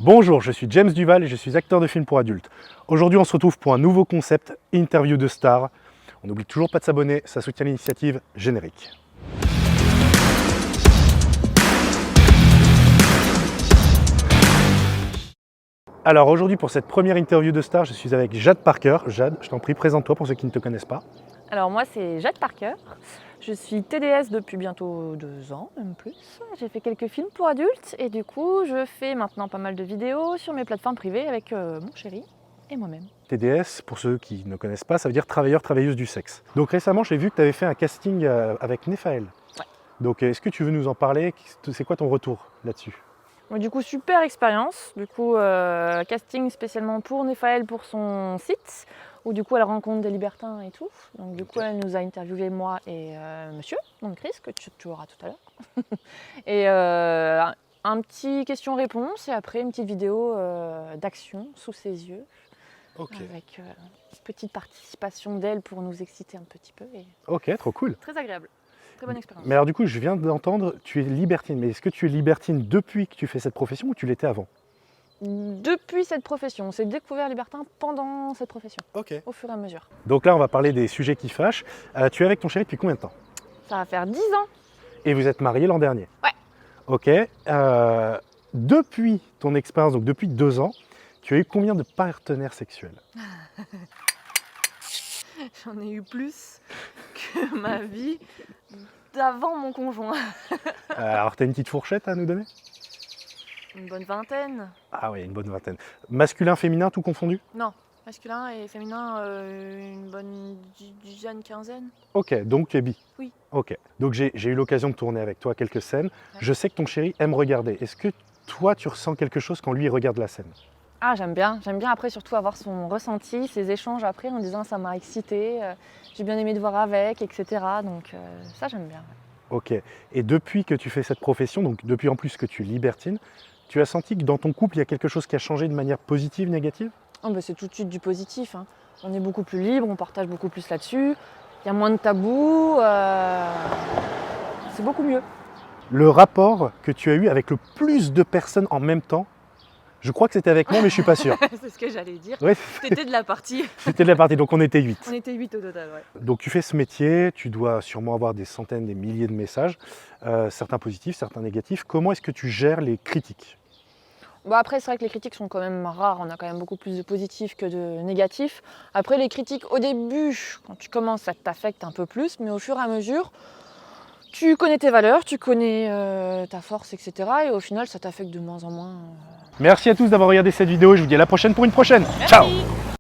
Bonjour, je suis James Duval et je suis acteur de films pour adultes. Aujourd'hui, on se retrouve pour un nouveau concept, interview de stars. On n'oublie toujours pas de s'abonner, ça soutient l'initiative générique. Alors aujourd'hui, pour cette première interview de star, je suis avec Jade Parker. Jade, je t'en prie, présente-toi pour ceux qui ne te connaissent pas. Alors moi c'est Jade Parker, je suis TDS depuis bientôt 2 ans, même plus. J'ai fait quelques films pour adultes et du coup je fais maintenant pas mal de vidéos sur mes plateformes privées avec mon chéri et moi-même. TDS, pour ceux qui ne connaissent pas, ça veut dire travailleur, travailleuse du sexe. Donc récemment, j'ai vu que tu avais fait un casting avec Nephaël. Ouais. Donc est-ce que tu veux nous en parler? C'est quoi ton retour là-dessus? Bon, du coup super expérience, du coup casting spécialement pour Nephaël pour son site, où du coup elle rencontre des libertins et tout. Donc du coup elle nous a interviewé moi et monsieur, donc Chris, que tu auras tout à l'heure. Et un petit question-réponse et après une petite vidéo d'action sous ses yeux. Ok. Avec une petite participation d'elle pour nous exciter un petit peu. Et Ok, trop cool. très agréable, très bonne expérience. Mais alors du coup, je viens d'entendre, tu es libertine. Mais est-ce que tu es libertine depuis que tu fais cette profession ou tu l'étais avant? Depuis cette profession, on s'est découvert libertin pendant cette profession, Ok. au fur et à mesure. Donc là, on va parler des sujets qui fâchent. Tu es avec ton chéri depuis combien de temps? Ça va faire 10 ans. Et vous êtes mariés l'an dernier? Ouais. Ok. Depuis ton expérience, donc depuis 2 ans, tu as eu combien de partenaires sexuels? J'en ai eu plus que ma vie d'avant mon conjoint. Alors, tu as une petite fourchette à nous donner? Une bonne vingtaine. Ah oui, une bonne vingtaine. Masculin, féminin, tout confondu? Non, masculin et féminin, une bonne dizaine, quinzaine. Ok, donc tu es bi? Oui. Ok, donc j'ai eu l'occasion de tourner avec toi quelques scènes. Ouais. Je sais que ton chéri aime regarder. Est-ce que toi, tu ressens quelque chose quand lui il regarde la scène? Ah j'aime bien après surtout avoir son ressenti, ses échanges après en disant ça m'a excité, j'ai bien aimé te voir avec, etc. Donc ça j'aime bien. Ouais. Ok, et depuis que tu fais cette profession, donc depuis en plus que tu es libertine, tu as senti que dans ton couple, il y a quelque chose qui a changé de manière positive, négative? Oh, bah, c'est tout de suite du positif, hein. On est beaucoup plus libre, on partage beaucoup plus là-dessus, il y a moins de tabous, c'est beaucoup mieux. Le rapport que tu as eu avec le plus de personnes en même temps, je crois que c'était avec moi, mais je suis pas sûr. C'est ce que j'allais dire. Ouais, T'étais de la partie. c'était de la partie, donc on était 8. On était 8 au total, ouais. Donc tu fais ce métier, tu dois sûrement avoir des centaines, des milliers de messages, certains positifs, certains négatifs. Comment est-ce que tu gères les critiques? Bon, après, c'est vrai que les critiques sont quand même rares, on a quand même beaucoup plus de positifs que de négatifs. Après, les critiques, au début, quand tu commences, ça t'affecte un peu plus, mais au fur et à mesure, tu connais tes valeurs, tu connais ta force, etc. Et au final, ça t'affecte de moins en moins. Merci à tous d'avoir regardé cette vidéo et je vous dis à la prochaine pour une prochaine. Ciao! Merci.